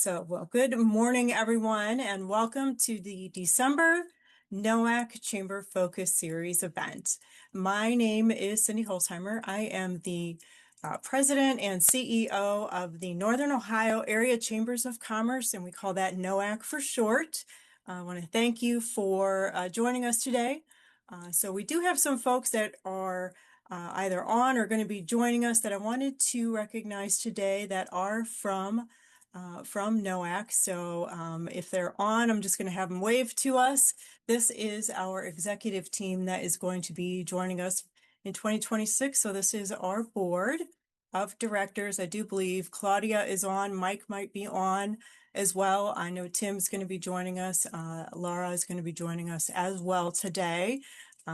Well, good morning, everyone, and welcome to the December NOACC Chamber Focus Series event. My name is Cindy Holzheimer. I am the President and CEO of the Northern Ohio Area Chambers of Commerce, and we call that NOACC for short. I want to thank you for joining us today. So we do have some folks that are either on or going to be joining us that I wanted to recognize today that are from NOACC. So if they're on, I'm just going to have them wave to us. This is our executive team that is going to be joining us in 2026. So this is our board of directors. I do believe Claudia is on. Mike might be on as well. I know Tim's going to be joining us. Laura is going to be joining us as well today.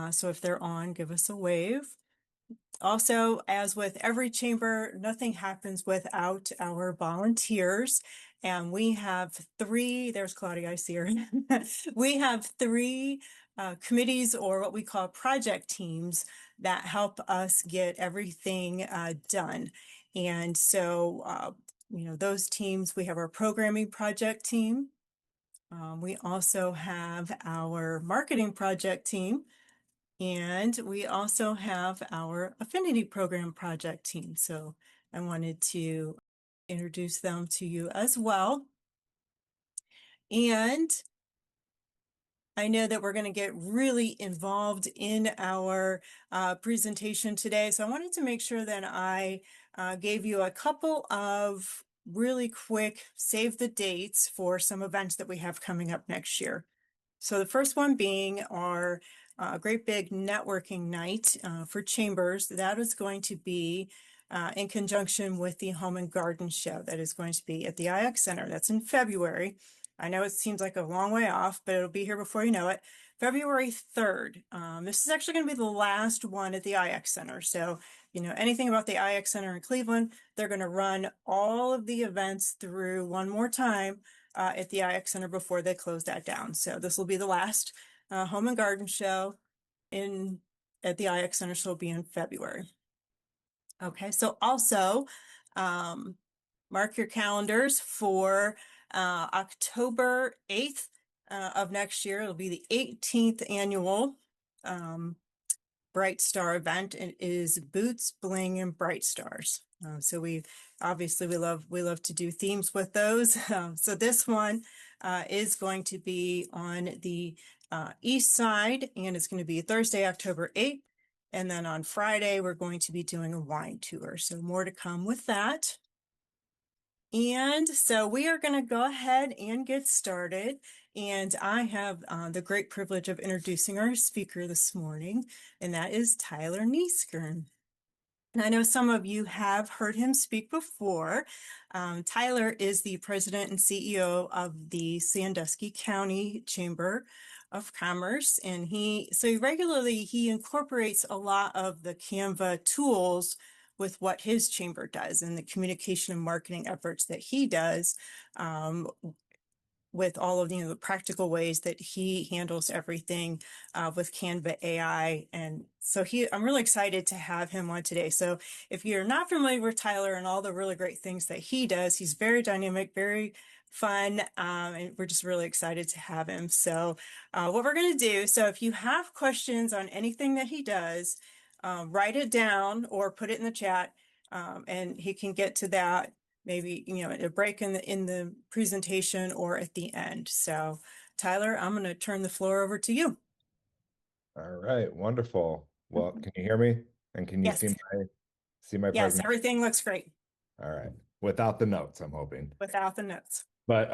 So if they're on, give us a wave. Also, as with every chamber, nothing happens without our volunteers. And we have three, there's Claudia, I see her. We have three committees, or what we call project teams, that help us get everything done. And so, those teams, we have our programming project team. We also have our marketing project team. And we also have our affinity program project team. So I wanted to introduce them to you as well. And I know that we're going to get really involved in our presentation today. So I wanted to make sure that I gave you a couple of really quick save the dates for some events that we have coming up next year. So the first one being our great big networking night for chambers. That is going to be in conjunction with the Home and Garden Show that is going to be at the IX Center. That's in February. I know it seems like a long way off, but it'll be here before you know it. February 3rd. This is actually going to be the last one at the IX Center. So, anything about the IX Center in Cleveland, they're going to run all of the events through one more time at the IX Center before they close that down. So this will be the last Home and Garden Show at the IX Center, so it'll be in February. Okay, so also mark your calendars for October 8th of next year. It'll be the 18th annual Bright Star event. It is Boots, Bling, and Bright Stars. So we love to do themes with those. So this one is going to be on the east side, and it's going to be Thursday, October 8th. And then on Friday, we're going to be doing a wine tour. So more to come with that. And so we are going to go ahead and get started. And I have the great privilege of introducing our speaker this morning, and that is Tyler Kneeskern. And I know some of you have heard him speak before. Tyler is the president and CEO of the Sandusky County Chamber of Commerce, and he regularly incorporates a lot of the Canva tools with what his chamber does and the communication and marketing efforts that he does, with all of the practical ways that he handles everything with Canva AI. And so I'm really excited to have him on today. So if you're not familiar with Tyler and all the really great things that he does, he's very dynamic, very fun, and we're just really excited to have him. So what we're going to do, so if you have questions on anything that he does, write it down or put it in the chat, and he can get to that maybe, at a break in the presentation or at the end. So Tyler, I'm going to turn the floor over to you. All right, wonderful. Well, can you hear me? And can you Yes. see my Yes, presentation? everything looks great. All right. Without the notes, I'm hoping. Without the notes. But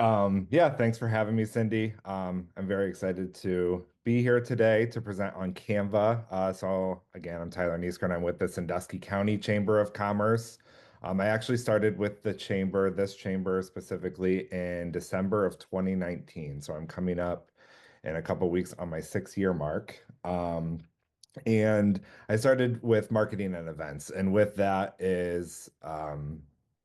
yeah, thanks for having me, Cindy. I'm very excited to be here today to present on Canva. So again, I'm Tyler Kneeskern. I'm with the Sandusky County Chamber of Commerce. I actually started with this chamber specifically in December of 2019. So I'm coming up in a couple weeks on my 6-year mark. And I started with marketing and events. And with that is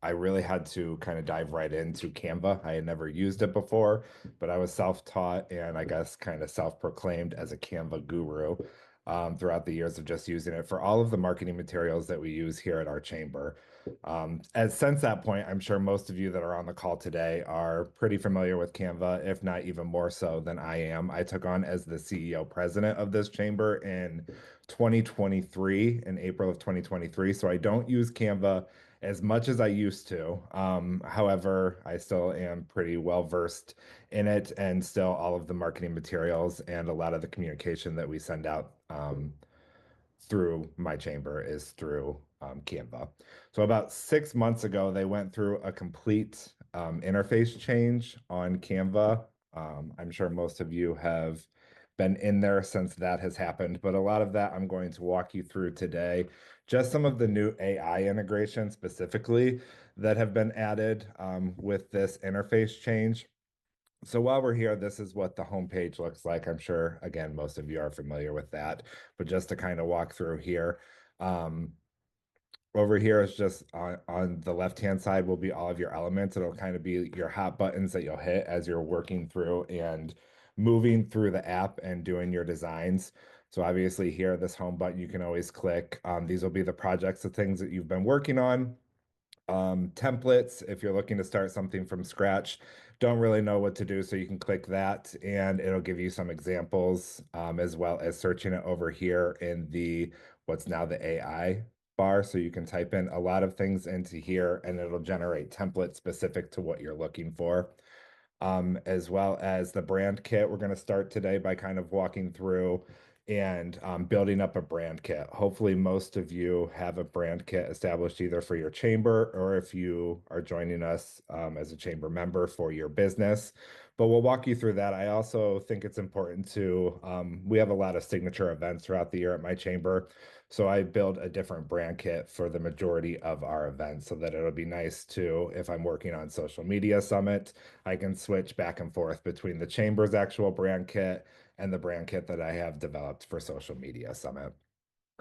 I really had to kind of dive right into Canva. I had never used it before, but I was self-taught and I guess kind of self-proclaimed as a Canva guru throughout the years of just using it for all of the marketing materials that we use here at our chamber. As since that point, I'm sure most of you that are on the call today are pretty familiar with Canva, if not even more so than I am. I took on as the CEO president of this chamber in 2023, in April of 2023. So I don't use Canva as much as I used to. However, I still am pretty well versed in it, and still all of the marketing materials and a lot of the communication that we send out through my chamber is through Canva. So about 6 months ago, they went through a complete interface change on Canva. I'm sure most of you have been in there since that has happened, but a lot of that I'm going to walk you through today. Just some of the new AI integrations specifically that have been added with this interface change. So while we're here, this is what the homepage looks like. I'm sure, again, most of you are familiar with that, but just to kind of walk through here. Um, Over here is just on the left-hand side will be all of your elements. It'll kind of be your hot buttons that you'll hit as you're working through and moving through the app and doing your designs. So obviously here, this home button, you can always click. These will be the projects, the things that you've been working on. Templates, if you're looking to start something from scratch, don't really know what to do, so you can click that and it'll give you some examples, as well as searching it over here in the what's now the AI bar. So you can type in a lot of things into here and it'll generate templates specific to what you're looking for. As well as the brand kit. We're going to start today by kind of walking through and building up a brand kit. Hopefully, most of you have a brand kit established either for your chamber or if you are joining us as a chamber member for your business. But we'll walk you through that. I also think it's important to, we have a lot of signature events throughout the year at my chamber. So I build a different brand kit for the majority of our events so that it'll be nice to, if I'm working on social media summit, I can switch back and forth between the chamber's actual brand kit and the brand kit that I have developed for Social Media Summit,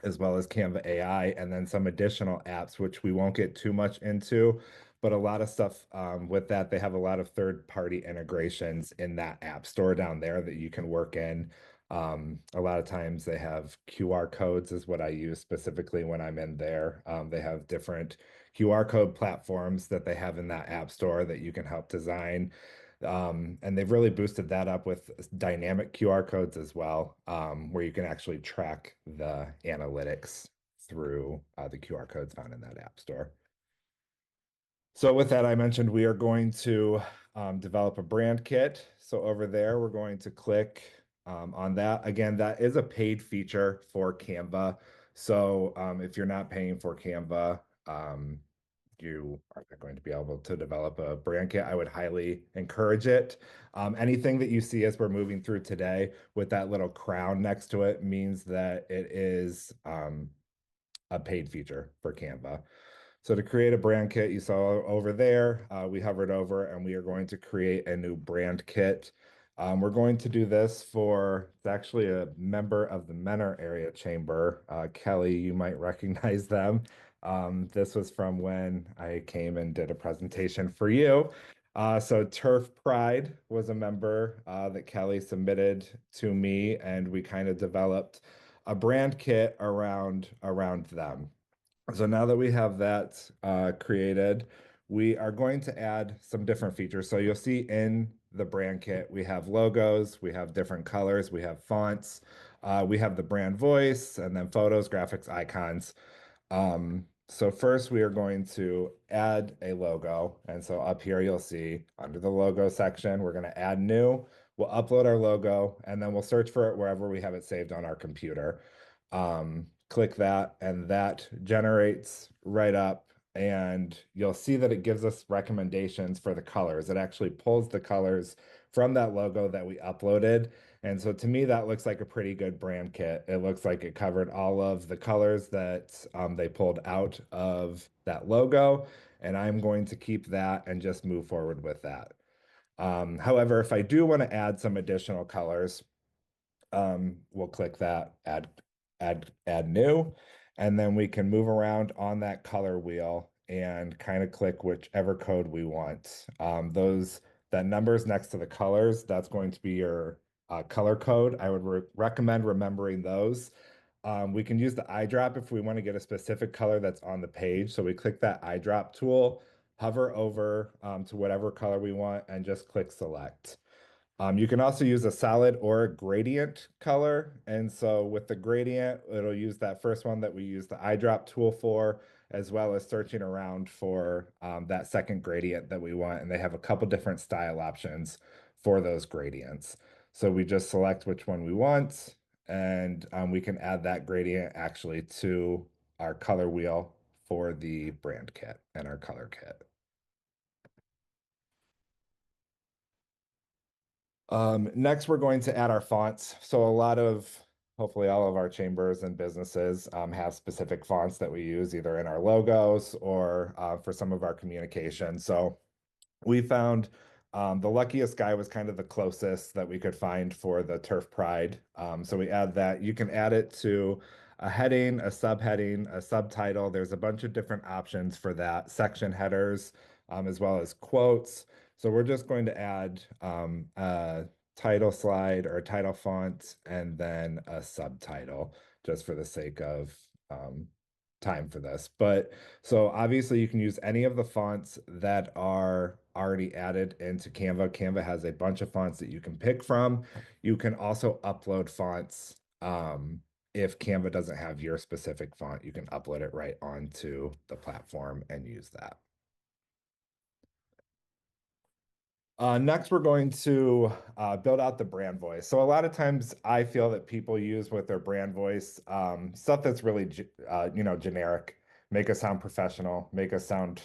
as well as Canva AI, and then some additional apps, which we won't get too much into. But a lot of stuff with that, they have a lot of third-party integrations in that app store down there that you can work in. A lot of times they have QR codes is what I use specifically when I'm in there. They have different QR code platforms that they have in that app store that you can help design. And they've really boosted that up with dynamic QR codes as well, where you can actually track the analytics through the QR codes found in that app store. So with that, I mentioned we are going to develop a brand kit. So over there, we're going to click on that. Again, that is a paid feature for Canva. So if you're not paying for Canva, you are not going to be able to develop a brand kit. I would highly encourage it. Anything that you see as we're moving through today with that little crown next to it means that it is a paid feature for Canva. So to create a brand kit, you saw over there, we hovered over and we are going to create a new brand kit. We're going to do this for, it's actually a member of the Menor area chamber. Kelly, you might recognize them. This was from when I came and did a presentation for you. So Turf Pride was a member that Kelly submitted to me, and we kind of developed a brand kit around them. So now that we have that created, we are going to add some different features. So you'll see in the brand kit, we have logos, we have different colors, we have fonts, we have the brand voice, and then photos, graphics, icons. So first we are going to add a logo. And so up here you'll see under the logo section, we're going to add new. We'll upload our logo and then we'll search for it wherever we have it saved on our computer. Click that and that generates right up and you'll see that it gives us recommendations for the colors. It actually pulls the colors from that logo that we uploaded. And so to me, that looks like a pretty good brand kit. It looks like it covered all of the colors that they pulled out of that logo. And I'm going to keep that and just move forward with that. However, if I do want to add some additional colors, we'll click that, add new, and then we can move around on that color wheel and kind of click whichever code we want. That numbers next to the colors, that's going to be your color code. I would recommend remembering those. We can use the eyedrop if we want to get a specific color that's on the page. So we click that eyedrop tool, hover over to whatever color we want, and just click select. You can also use a solid or a gradient color. And so with the gradient, it'll use that first one that we use the eyedrop tool for, as well as searching around for that second gradient that we want. And they have a couple different style options for those gradients. So we just select which one we want, and we can add that gradient actually to our color wheel for the brand kit and our color kit. Next, we're going to add our fonts. So hopefully all of our chambers and businesses have specific fonts that we use either in our logos or for some of our communication. So we found the luckiest guy was kind of the closest that we could find for the Turf Pride. So we add that. You can add it to a heading, a subheading, a subtitle. There's a bunch of different options for that, section headers, as well as quotes. So we're just going to add a title slide or a title font and then a subtitle just for the sake of time for this. But so obviously you can use any of the fonts that are already added into Canva. Canva has a bunch of fonts that you can pick from. You can also upload fonts. If Canva doesn't have your specific font, you can upload it right onto the platform and use that. Next, we're going to build out the brand voice. So a lot of times I feel that people use with their brand voice stuff that's really, generic, make us sound professional, make us sound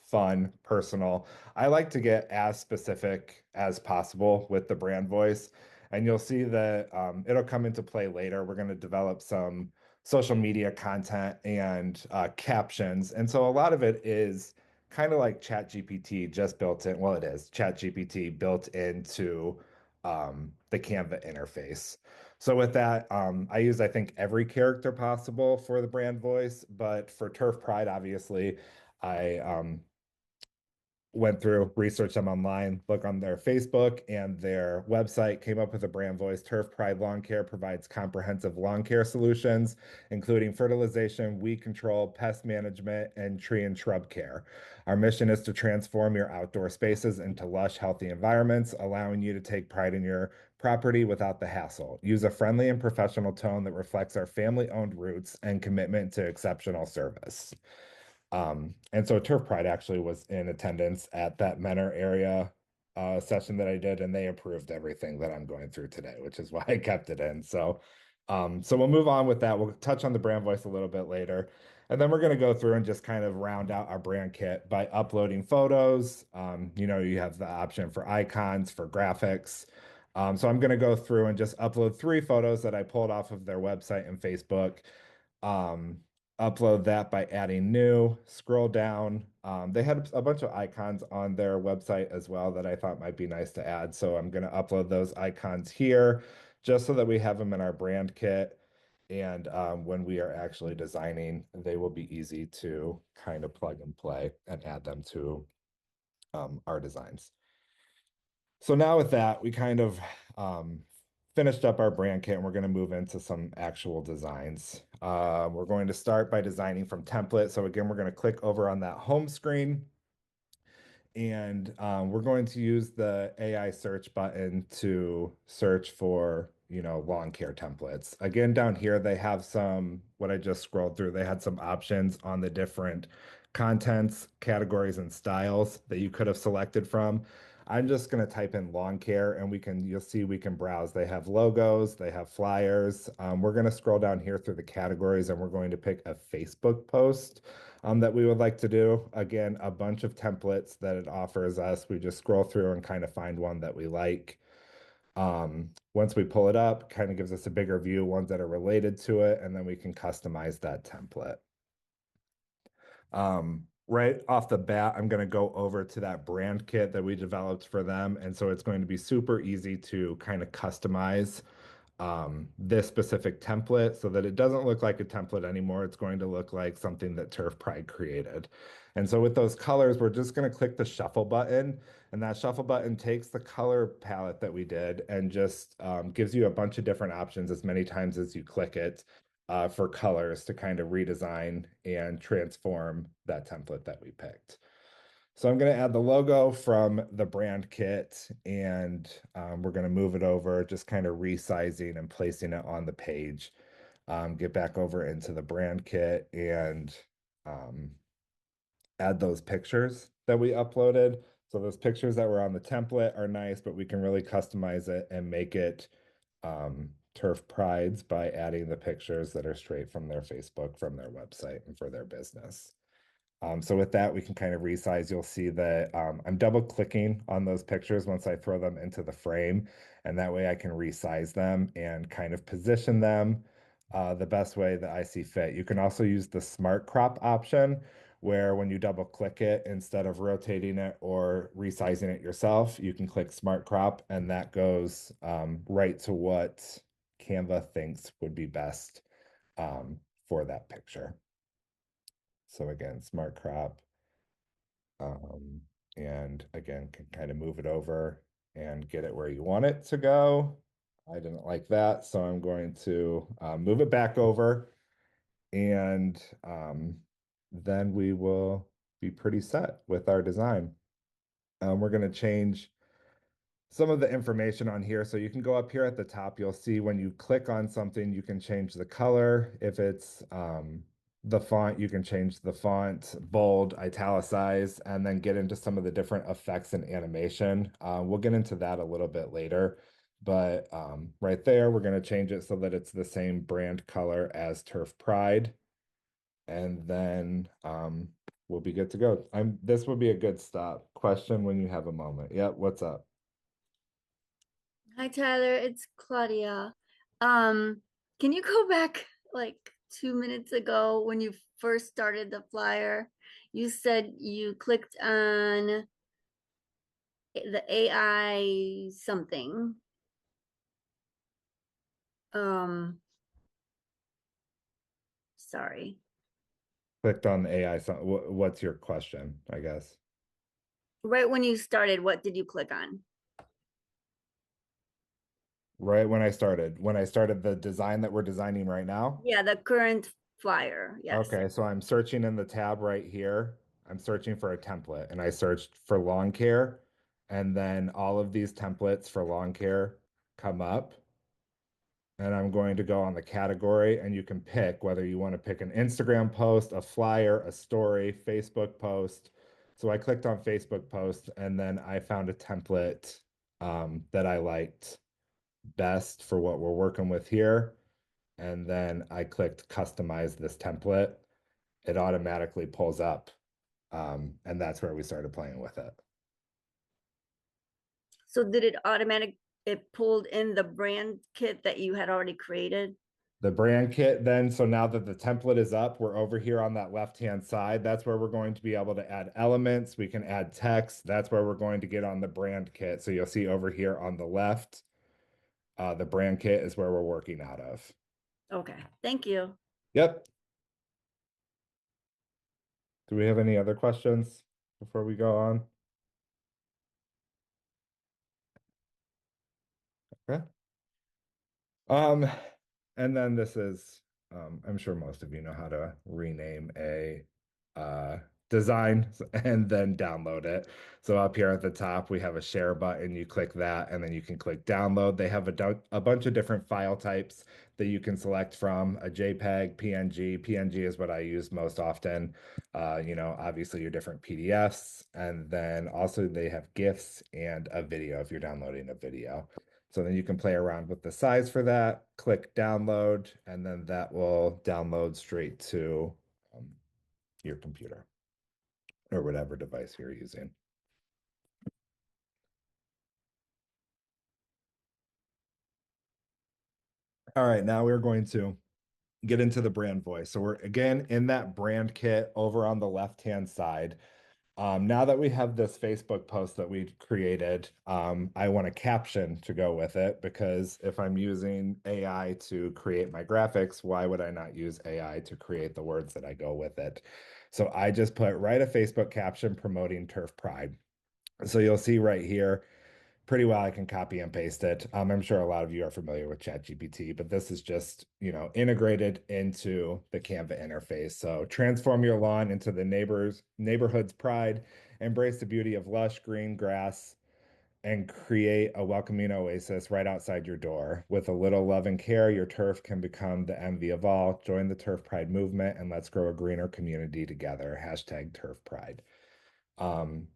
fun, personal. I like to get as specific as possible with the brand voice. And you'll see that it'll come into play later. We're going to develop some social media content and captions. And so a lot of it is kind of like ChatGPT just built in. Well, it is ChatGPT built into the Canva interface. So with that, I use, I think, every character possible for the brand voice, but for Turf Pride, obviously, I went through, researched them online, look on their Facebook and their website, came up with a brand voice. Turf Pride Lawn Care provides comprehensive lawn care solutions, including fertilization, weed control, pest management, and tree and shrub care. Our mission is to transform your outdoor spaces into lush, healthy environments, allowing you to take pride in your property without the hassle. Use a friendly and professional tone that reflects our family-owned roots and commitment to exceptional service. And so Turf Pride actually was in attendance at that Menor area session that I did, and they approved everything that I'm going through today, which is why I kept it in. So we'll move on with that. We'll touch on the brand voice a little bit later. And then we're going to go through and just kind of round out our brand kit by uploading photos. You have the option for icons, for graphics. So I'm going to go through and just upload 3 photos that I pulled off of their website and Facebook. Um, Upload that by adding new, scroll down. They had a bunch of icons on their website as well that I thought might be nice to add. So I'm going to upload those icons here just so that we have them in our brand kit. And when we are actually designing, they will be easy to kind of plug and play and add them to our designs. So now with that, we kind of finished up our brand kit and we're going to move into some actual designs. We're going to start by designing from template. So again, we're going to click over on that home screen and we're going to use the AI search button to search for, lawn care templates. Again, down here, they have what I just scrolled through, they had some options on the different contents, categories, and styles that you could have selected from. I'm just going to type in lawn care and you'll see we can browse. They have logos, they have flyers. We're going to scroll down here through the categories and we're going to pick a Facebook post that we would like to do. Again, a bunch of templates that it offers us. We just scroll through and kind of find one that we like. Once we pull it up, kind of gives us a bigger view, ones that are related to it, and then we can customize that template. Right off the bat, I'm going to go over to that brand kit that we developed for them. And so it's going to be super easy to kind of customize this specific template so that it doesn't look like a template anymore. It's going to look like something that Turf Pride created. And so with those colors, we're just going to click the shuffle button, and that shuffle button takes the color palette that we did and just gives you a bunch of different options as many times as you click it for colors to kind of redesign and transform that template that we picked. So I'm going to add the logo from the brand kit, and we're going to move it over, just kind of resizing and placing it on the page. Get back over into the brand kit and um, add those pictures that we uploaded. So those pictures that were on the template are nice, but we can really customize it and make it Turf Prides by adding the pictures that are straight from their Facebook, from their website, and for their business. So with that, we can kind of resize. You'll see that I'm double clicking on those pictures once I throw them into the frame, and that way I can resize them and kind of position them the best way that I see fit. You can also use the smart crop option, where when you double click it, instead of rotating it or resizing it yourself, you can click smart crop, and that goes right to what Canva thinks would be best for that picture. So again, smart crop, um, and again, can kind of move it over and get it where you want it to go. I didn't like that, so I'm going to move it back over, and then we will be pretty set with our design. We're going to change some of the information on here. So you can go up here at the top, you'll see when you click on something, you can change the color. If it's the font, you can change the font, bold, italicize, and then get into some of the different effects and animation. We'll get into that a little bit later. But right there, we're going to change it so that it's the same brand color as Turf Pride. And then we'll be good to go. This would be a good stop. Question when you have a moment. Yep, what's up? Hi Tyler, it's Claudia. Um, can you go back like 2 minutes ago when you first started the flyer? You said you clicked on the AI something. Um, sorry. Clicked on the AI. So what's your question, I guess? Right when you started, what did you click on? Right when I started the design that we're designing right now. Yeah, the current flyer. Yes. Okay, so I'm searching in the tab right here. I'm searching for a template, and I searched for lawn care, and then all of these templates for lawn care come up. And I'm going to go on the category, and you can pick whether you want to pick an Instagram post, a flyer, a story, Facebook post. So I clicked on Facebook post, and then I found a template that I liked best for what we're working with here. And then I clicked customize this template. It automatically pulls up, and that's where we started playing with it. So did it pulled in the brand kit that you had already created? The brand kit then, so now that the template is up, we're over here on that left-hand side. That's where we're going to be able to add elements. We can add text. That's where we're going to get on the brand kit. So you'll see over here on the left, the brand kit is where we're working out of. Okay, thank you. Yep. Do we have any other questions before we go on? Okay. Um, and then this is, I'm sure most of you know how to rename a uh, design and then download it. So up here at the top, we have a share button. You click that, and then you can click download. They have a bunch of different file types that you can select from: a JPEG, PNG. PNG is what I use most often. Obviously your different PDFs, and then also they have GIFs and a video if you're downloading a video. So then you can play around with the size for that, click download, and then that will download straight to your computer or whatever device you're using. All right, now we're going to get into the brand voice. So we're again in that brand kit over on the left-hand side. Now that we have this Facebook post that we created, I want a caption to go with it because if I'm using AI to create my graphics, why would I not use AI to create the words that I go with it? So I just write a Facebook caption promoting Turf Pride. So you'll see right here, pretty well I can copy and paste it. I'm sure a lot of you are familiar with ChatGPT, but this is just, integrated into the Canva interface. So transform your lawn into the neighborhood's pride, embrace the beauty of lush green grass, and create a welcoming oasis right outside your door. With a little love and care, your turf can become the envy of all. Join the Turf Pride movement and let's grow a greener community together. Hashtag Turf Pride. Um,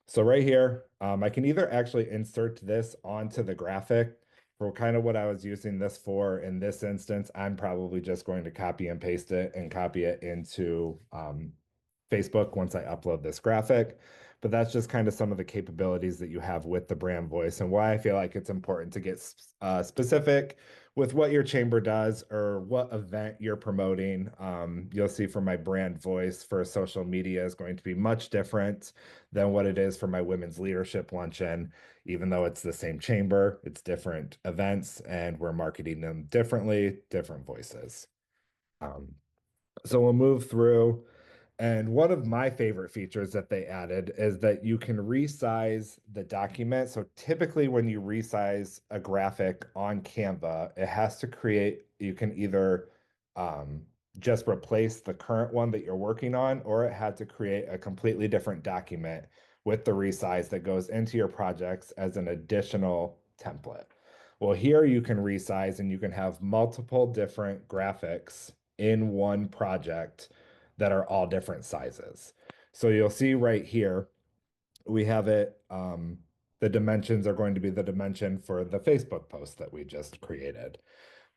so right here, I can either actually insert this onto the graphic for kind of what I was using this for in this instance. I'm probably just going to copy and paste it and copy it into Facebook once I upload this graphic. But that's just kind of some of the capabilities that you have with the brand voice and why I feel like it's important to get specific with what your chamber does or what event you're promoting. You'll see for my brand voice for social media is going to be much different than what it is for my women's leadership luncheon. Even though it's the same chamber, it's different events and we're marketing them differently, different voices. Um, so we'll move through. And one of my favorite features that they added is that you can resize the document. So typically when you resize a graphic on Canva, it has to create, you can either just replace the current one that you're working on, or it had to create a completely different document with the resize that goes into your projects as an additional template. Well, here you can resize and you can have multiple different graphics in one project that are all different sizes. So you'll see right here, we have it, the dimensions are going to be the dimension for the Facebook post that we just created.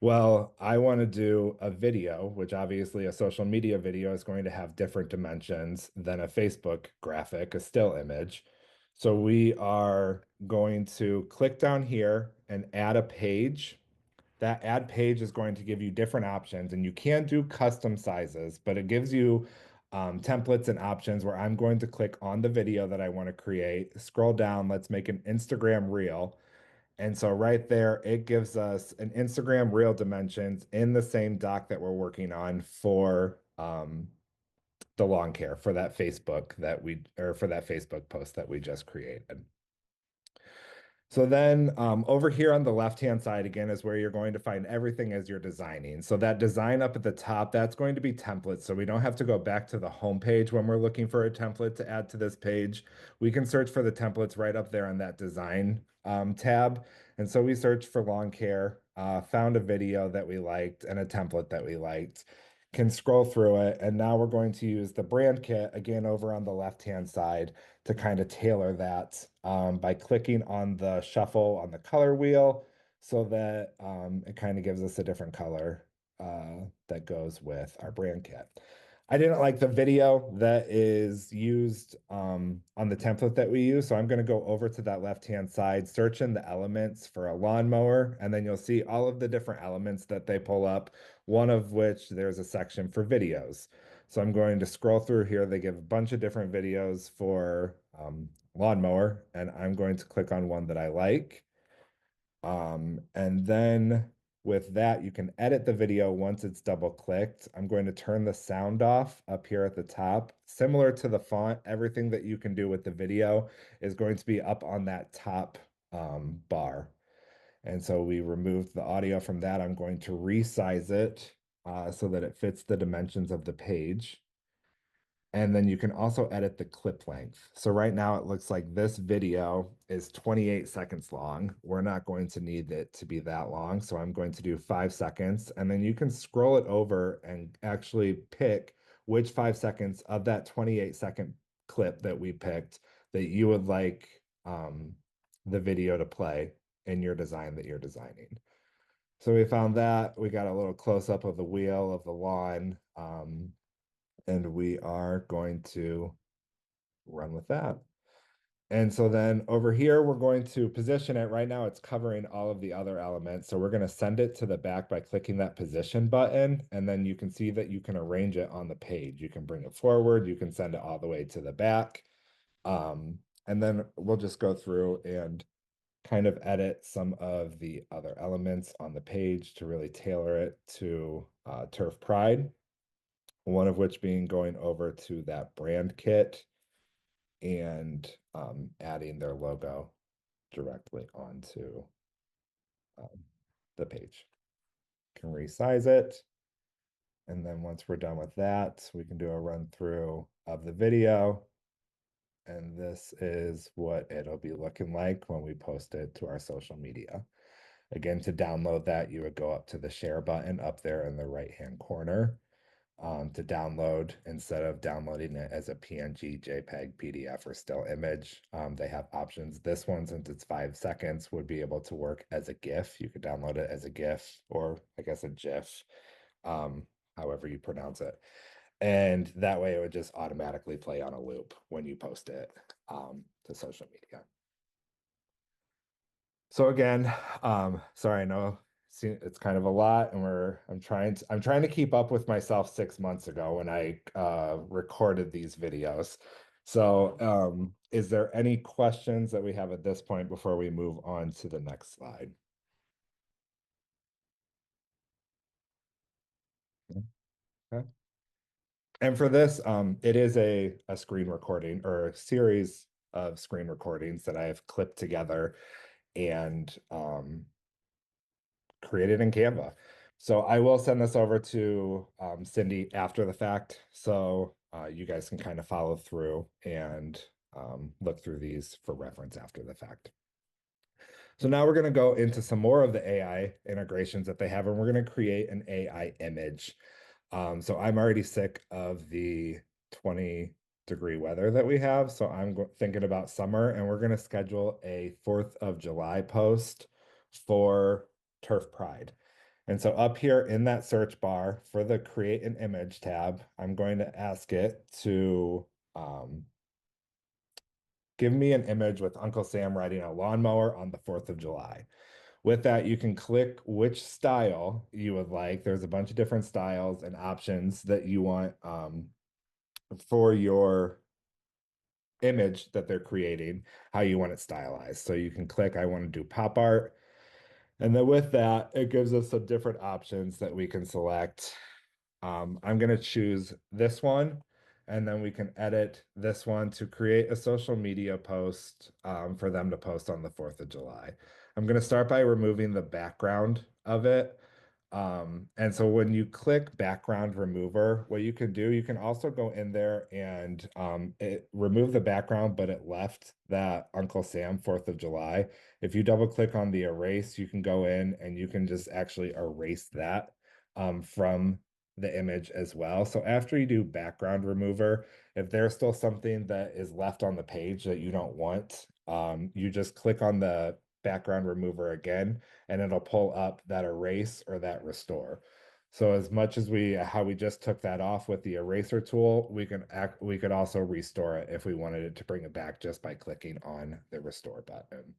Well, I want to do a video, which obviously a social media video is going to have different dimensions than a Facebook graphic, a still image. So we are going to click down here and add a page. That add page is going to give you different options, and you can do custom sizes, but it gives you templates and options where I'm going to click on the video that I want to create, scroll down, let's make an Instagram reel. And so right there, it gives us an Instagram reel dimensions in the same doc that we're working on for the lawn care for that for that Facebook post that we just created. So then over here on the left-hand side again is where you're going to find everything as you're designing. So that design up at the top, that's going to be templates. So we don't have to go back to the home page when we're looking for a template to add to this page. We can search for the templates right up there on that design tab. And so we searched for lawn care, found a video that we liked and a template that we liked, can scroll through it. And now we're going to use the brand kit again over on the left-hand side to kind of tailor that by clicking on the shuffle on the color wheel so that it kind of gives us a different color that goes with our brand kit. I didn't like the video that is used on the template that we use, so I'm going to go over to that left-hand side, search in the elements for a lawnmower, and then you'll see all of the different elements that they pull up, one of which there's a section for videos. So I'm going to scroll through here. They give a bunch of different videos for lawnmower, and I'm going to click on one that I like. And then with that, you can edit the video once it's double clicked. I'm going to turn the sound off up here at the top. Similar to the font, everything that you can do with the video is going to be up on that top bar. And so we removed the audio from that. I'm going to resize it so that it fits the dimensions of the page. And then you can also edit the clip length. So right now it looks like this video is 28 seconds long. We're not going to need it to be that long. So I'm going to do 5 seconds. And then you can scroll it over and actually pick which 5 seconds of that 28-second clip that we picked that you would like the video to play in your design that you're designing. So we found that. We got a little close up of the wheel of the lawn. And we are going to run with that. And so then over here, we're going to position it. Right now, it's covering all of the other elements. So we're going to send it to the back by clicking that position button. And then you can see that you can arrange it on the page. You can bring it forward. You can send it all the way to the back. And then we'll just go through and kind of edit some of the other elements on the page to really tailor it to Turf Pride. One of which being going over to that brand kit and adding their logo directly onto the page. Can resize it. And then once we're done with that, we can do a run through of the video. And this is what it'll be looking like when we post it to our social media. Again, to download that, you would go up to the share button up there in the right-hand corner. To download, instead of downloading it as a PNG, JPEG, PDF, or still image. They have options. This one, since it's 5 seconds, would be able to work as a GIF. You could download it as a GIF or I guess a GIF, however you pronounce it. And that way it would just automatically play on a loop when you post it to social media. So again, sorry, I know it's kind of a lot, and I'm trying to keep up with myself 6 months ago when I recorded these videos. So is there any questions that we have at this point before we move on to the next slide? Okay. And for this, it is a screen recording or a series of screen recordings that I have clipped together and created in Canva. So I will send this over to Cindy after the fact, so you guys can kind of follow through and look through these for reference after the fact. So now we're going to go into some more of the AI integrations that they have, and we're going to create an AI image. So I'm already sick of the 20-degree weather that we have, so I'm thinking about summer, and we're going to schedule a 4th of July post for Turf Pride. And so up here in that search bar for the create an image tab, I'm going to ask it to give me an image with Uncle Sam riding a lawnmower on the 4th of July. With that, you can click which style you would like. There's a bunch of different styles and options that you want for your image that they're creating, how you want it stylized. So you can click, I want to do pop art. And then with that, it gives us some different options that we can select. I'm going to choose this one, and then we can edit this one to create a social media post for them to post on the 4th of July. I'm going to start by removing the background of it. And so when you click background remover, what you can do, you can also go in there and remove the background, but it left that Uncle Sam 4th of July. If you double click on the erase, you can go in and you can just actually erase that from the image as well. So after you do background remover, if there's still something that is left on the page that you don't want, you just click on the background remover again, and it'll pull up that erase or that restore. So as much as how we just took that off with the eraser tool, we could also restore it if we wanted it to bring it back just by clicking on the restore button.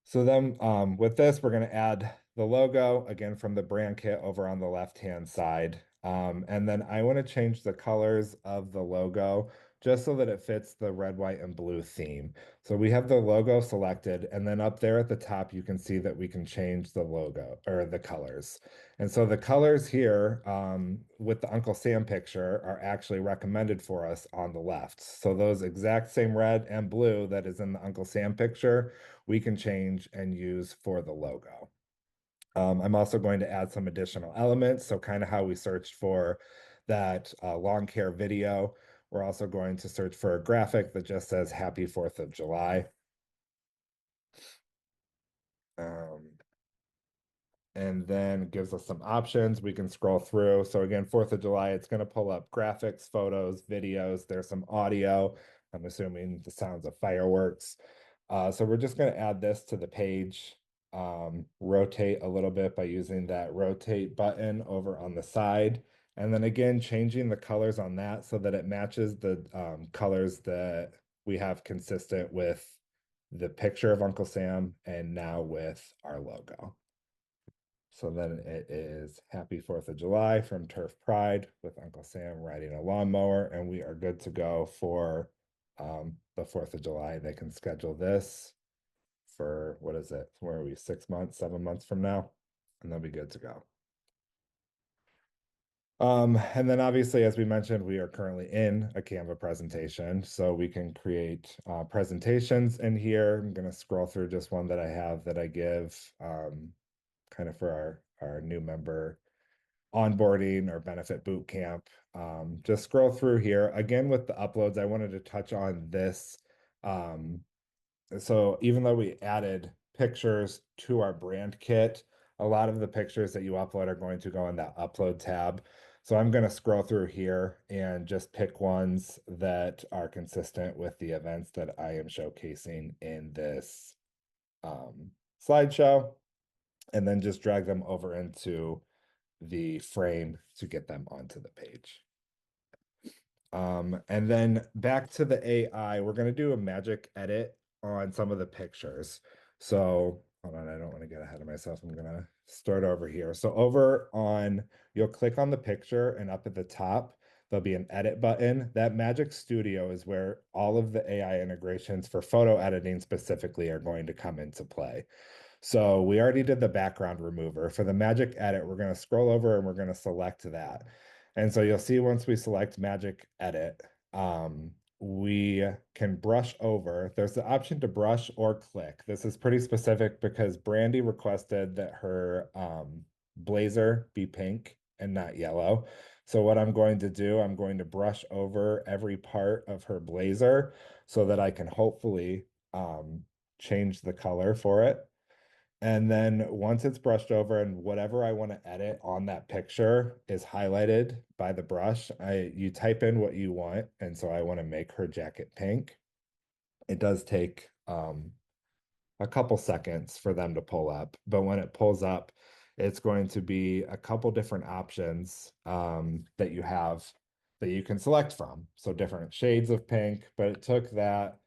So then with this, we're going to add the logo again from the brand kit over on the left-hand side. And then I want to change the colors of the logo just so that it fits the red, white, and blue theme. So we have the logo selected, and then up there at the top, you can see that we can change the logo or the colors. And so the colors here with the Uncle Sam picture are actually recommended for us on the left. So those exact same red and blue that is in the Uncle Sam picture, we can change and use for the logo. I'm also going to add some additional elements. So kind of how we searched for that lawn care video. We're also going to search for a graphic that just says Happy 4th of July. And then gives us some options. We can scroll through. So again, 4th of July, it's going to pull up graphics, photos, videos. There's some audio. I'm assuming the sounds of fireworks. So we're just going to add this to the page, rotate a little bit by using that rotate button over on the side. And then again, changing the colors on that so that it matches the colors that we have consistent with the picture of Uncle Sam and now with our logo. So then it is Happy 4th of July from Turf Pride with Uncle Sam riding a lawnmower, and we are good to go for the 4th of July. They can schedule this for, what is it? Where are we? 6 months, 7 months from now, and they'll be good to go. And then obviously, as we mentioned, we are currently in a Canva presentation, so we can create presentations in here. I'm going to scroll through just one that I have that I give kind of for our new member onboarding or benefit boot camp. Just scroll through here. Again, with the uploads, I wanted to touch on this. So even though we added pictures to our brand kit, a lot of the pictures that you upload are going to go in that upload tab. So I'm going to scroll through here and just pick ones that are consistent with the events that I am showcasing in this slideshow, and then just drag them over into the frame to get them onto the page. And then back to the AI, we're going to do a magic edit on some of the pictures. So hold on, I don't want to get ahead of myself. I'm going to start over here. So over on, you'll click on the picture, and up at the top, there'll be an edit button. That Magic Studio is where all of the AI integrations for photo editing specifically are going to come into play. So we already did the background remover. For the magic edit, we're going to scroll over and we're going to select that. And so you'll see once we select magic edit, we can brush over. There's the option to brush or click. This is pretty specific because Brandy requested that her blazer be pink and not yellow. So what I'm going to do, I'm going to brush over every part of her blazer so that I can hopefully change the color for it. And then once it's brushed over and whatever I want to edit on that picture is highlighted by the brush, you type in what you want. And so I want to make her jacket pink. It does take a couple seconds for them to pull up, but when it pulls up, it's going to be a couple different options that you have that you can select from. So different shades of pink, but it took that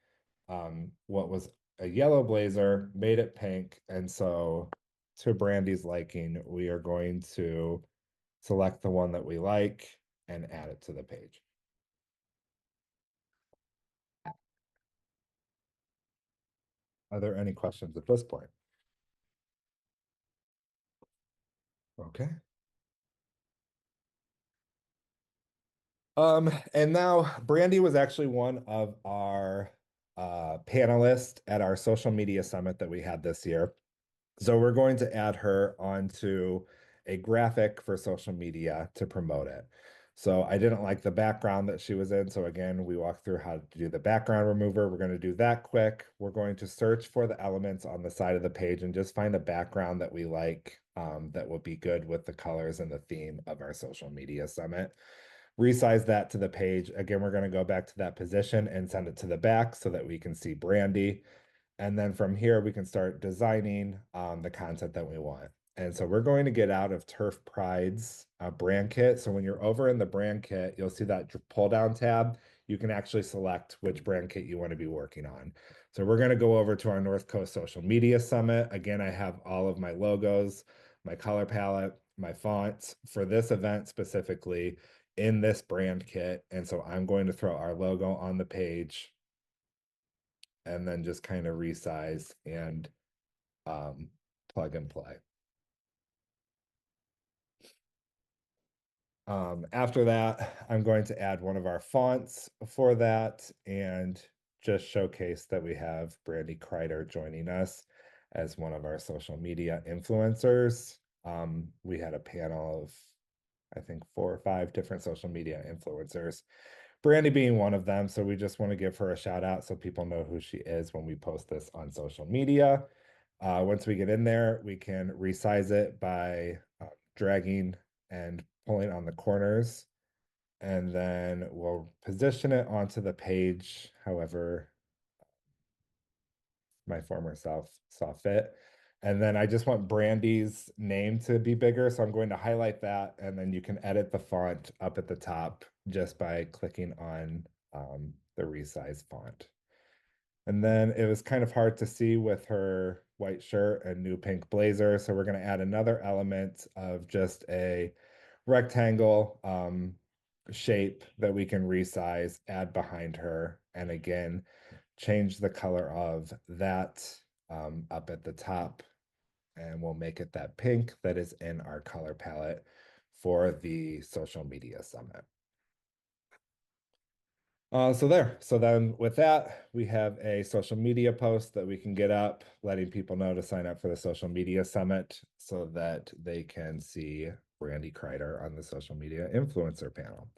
what was a yellow blazer, made it pink. And so to Brandy's liking, we are going to select the one that we like and add it to the page. Are there any questions at this point? Okay. And now Brandy was actually one of our panelists at our social media summit that we had this year. So we're going to add her onto a graphic for social media to promote it. So I didn't like the background that she was in. So again, we walked through how to do the background remover. We're going to do that quick. We're going to search for the elements on the side of the page and just find a background that we like that will be good with the colors and the theme of our social media summit. Resize that to the page. Again, we're going to go back to that position and send it to the back so that we can see Brandy. And then from here, we can start designing the content that we want. And so we're going to get out of Turf Pride's brand kit. So when you're over in the brand kit, you'll see that pull down tab. You can actually select which brand kit you want to be working on. So we're going to go over to our North Coast Social Media Summit. Again, I have all of my logos, my color palette, my fonts for this event specifically in this brand kit. And so I'm going to throw our logo on the page and then just kind of resize and plug and play. After that, I'm going to add one of our fonts for that and just showcase that we have Brandy Kreider joining us as one of our social media influencers. We had a panel of, I think, 4 or 5 different social media influencers, Brandy being one of them. So we just want to give her a shout out so people know who she is when we post this on social media. Once we get in there, we can resize it by dragging and pulling on the corners, and then we'll position it onto the page however my former self saw fit. And then I just want Brandy's name to be bigger. So I'm going to highlight that, and then you can edit the font up at the top just by clicking on the resize font. And then it was kind of hard to see with her white shirt and new pink blazer. So we're going to add another element of just a rectangle shape that we can resize, add behind her. And again, change the color of that up at the top. And we'll make it that pink that is in our color palette for the social media summit. So then with that, we have a social media post that we can get up, letting people know to sign up for the social media summit so that they can see Brandy Kreider on the social media influencer panel.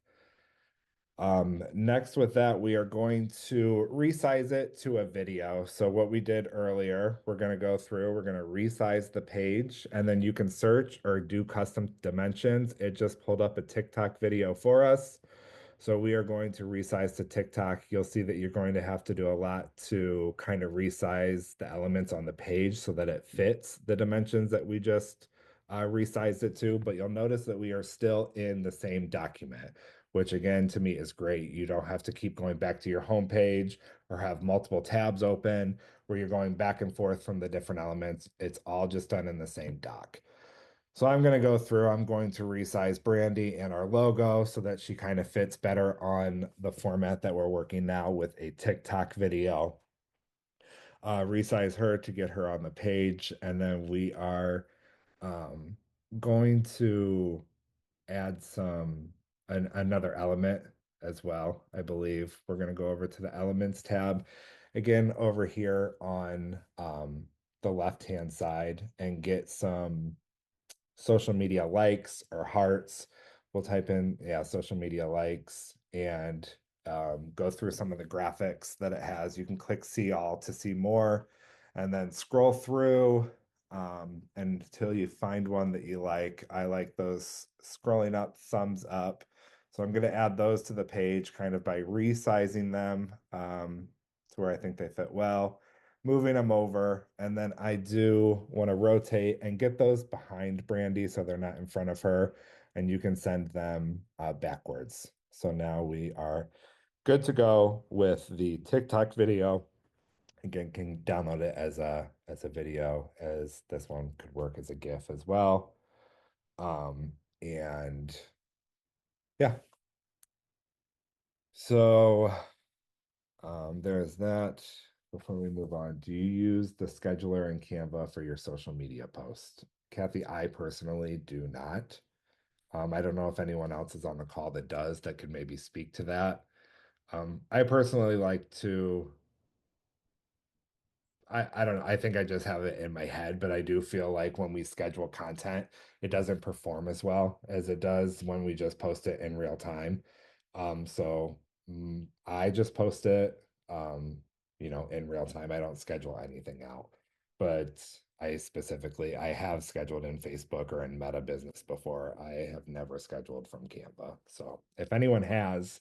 Next with that, we are going to resize it to a video. So what we did earlier, we're going to go through, we're going to resize the page, and then you can search or do custom dimensions. It just pulled up a TikTok video for us. So we are going to resize to TikTok. You'll see that you're going to have to do a lot to kind of resize the elements on the page so that it fits the dimensions that we just resized it to. But you'll notice that we are still in the same document, which again, to me is great. You don't have to keep going back to your home page or have multiple tabs open where you're going back and forth from the different elements. It's all just done in the same doc. So I'm going to go through, I'm going to resize Brandy and our logo so that she kind of fits better on the format that we're working now with a TikTok video. Resize her to get her on the page. And then we are going to add another element as well. I believe we're going to go over to the elements tab again over here on the left-hand side and get some social media likes or hearts. We'll type in, yeah, social media likes and go through some of the graphics that it has. You can click see all to see more and then scroll through until you find one that you like. I like those scrolling up, thumbs up. So I'm going to add those to the page kind of by resizing them to where I think they fit well, moving them over, and then I do want to rotate and get those behind Brandy so they're not in front of her, and you can send them backwards. So now we are good to go with the TikTok video. Again, can download it as a video, as this one could work as a GIF as well. And yeah, so there's that. Before we move on, do you use the scheduler in Canva for your social media post? Kathy, I personally do not. I don't know if anyone else is on the call that does that could maybe speak to that. I personally like to, I don't know, I think I just have it in my head, but I do feel like when we schedule content, it doesn't perform as well as it does when we just post it in real time. I just post it, in real time. I don't schedule anything out. But I have scheduled in Facebook or in Meta Business before. I have never scheduled from Canva. So if anyone has,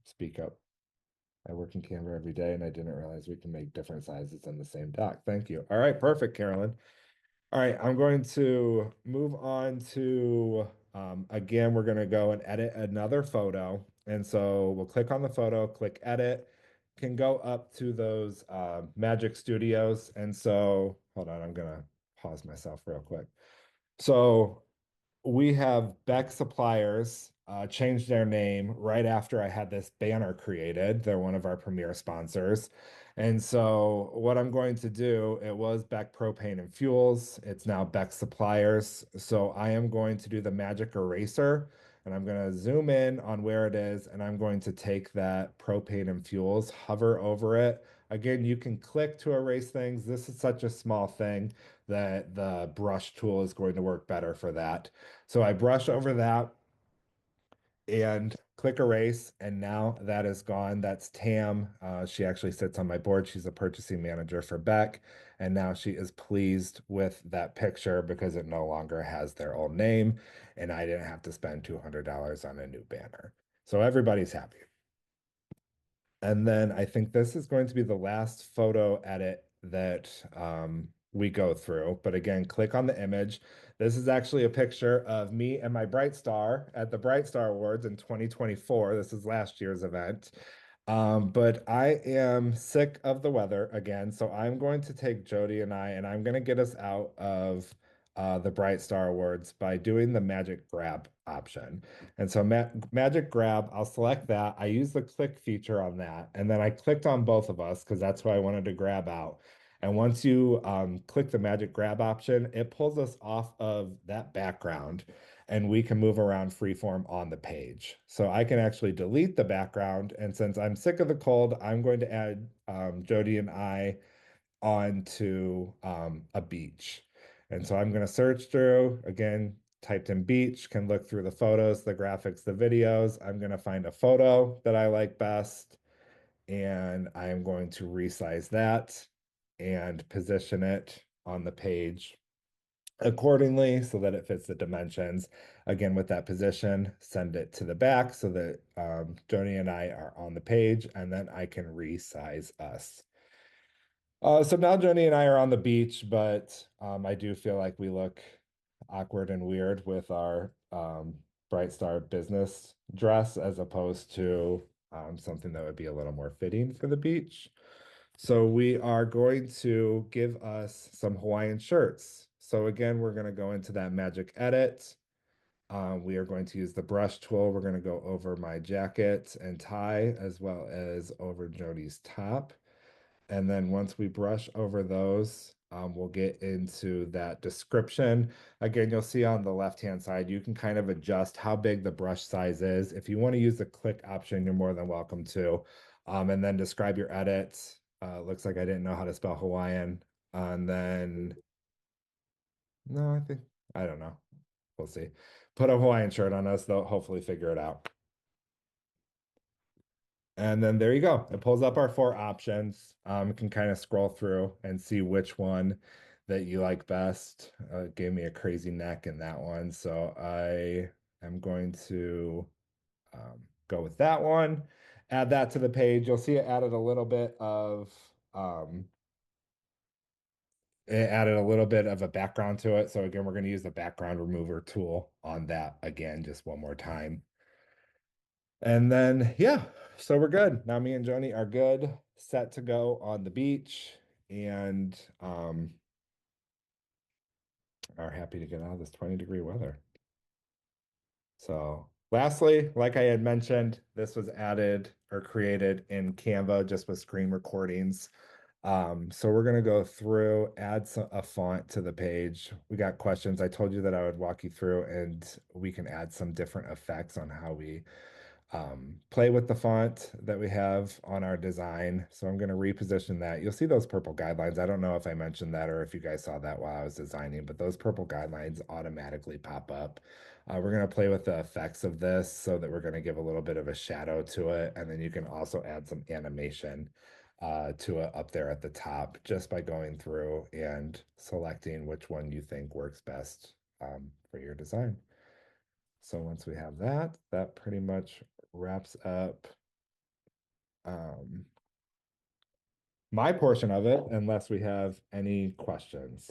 speak up. I work in Canva every day and I didn't realize we can make different sizes in the same doc. Thank you. All right, perfect, Carolyn. All right, I'm going to move on to, again, we're going to go and edit another photo. And so we'll click on the photo, click edit, can go up to those Magic Studios. And so, hold on, I'm going to pause myself real quick. So we have Beck Suppliers changed their name right after I had this banner created. They're one of our premier sponsors. And so what I'm going to do, it was Beck Propane and Fuels. It's now Beck Suppliers. So I am going to do the magic eraser and I'm going to zoom in on where it is and I'm going to take that propane and fuels, hover over it. Again, you can click to erase things. This is such a small thing that the brush tool is going to work better for that. So I brush over that and click erase, and now that is gone. That's Tam. She actually sits on my board. She's a purchasing manager for Beck, and now she is pleased with that picture because it no longer has their old name, and I didn't have to spend $200 on a new banner. So everybody's happy. And then I think this is going to be the last photo edit that we go through. But again, click on the image. This is actually a picture of me and my Bright Star at the Bright Star Awards in 2024. This is last year's event. But I am sick of the weather again, so I'm going to take Jody and I'm going to get us out of the Bright Star Awards by doing the Magic Grab option. And so Magic Grab, I'll select that. I use the click feature on that, and then I clicked on both of us because that's what I wanted to grab out. And once you click the Magic Grab option, it pulls us off of that background and we can move around freeform on the page. So I can actually delete the background. And since I'm sick of the cold, I'm going to add Jody and I onto a beach. And so I'm going to search through, again, typed in beach, can look through the photos, the graphics, the videos. I'm going to find a photo that I like best, and I am going to resize that and position it on the page accordingly so that it fits the dimensions. Again, with that position, send it to the back so that Joni and I are on the page, and then I can resize us. So now Joni and I are on the beach, but I do feel like we look awkward and weird with our Bright Star business dress as opposed to something that would be a little more fitting for the beach. So we are going to give us some Hawaiian shirts. So again, we're going to go into that magic edit. We are going to use the brush tool. We're going to go over my jacket and tie as well as over Jody's top. And then once we brush over those, we'll get into that description. Again, you'll see on the left-hand side, you can kind of adjust how big the brush size is. If you want to use the click option, you're more than welcome to. And then describe your edits. Looks like I didn't know how to spell Hawaiian. And then, no, I don't know. We'll see. Put a Hawaiian shirt on us, they'll hopefully figure it out. And then there you go. It pulls up our 4 options. You can kind of scroll through and see which one that you like best. It gave me a crazy neck in that one. So I am going to go with that one. Add that to the page. You'll see it added a little bit of a background to it. So again, we're going to use the background remover tool on that again, just one more time. And then, yeah, so we're good. Now me and Joni are good, set to go on the beach, and are happy to get out of this 20-degree weather. So lastly, like I had mentioned, this was added or created in Canva just with screen recordings. So we're gonna go through, add a font to the page. We got questions. I told you that I would walk you through, and we can add some different effects on how we play with the font that we have on our design. So I'm going to reposition that. You'll see those purple guidelines. I don't know if I mentioned that or if you guys saw that while I was designing, but those purple guidelines automatically pop up. We're going to play with the effects of this so that we're going to give a little bit of a shadow to it. And then you can also add some animation to it up there at the top just by going through and selecting which one you think works best for your design. So once we have that, that pretty much wraps up my portion of it, unless we have any questions.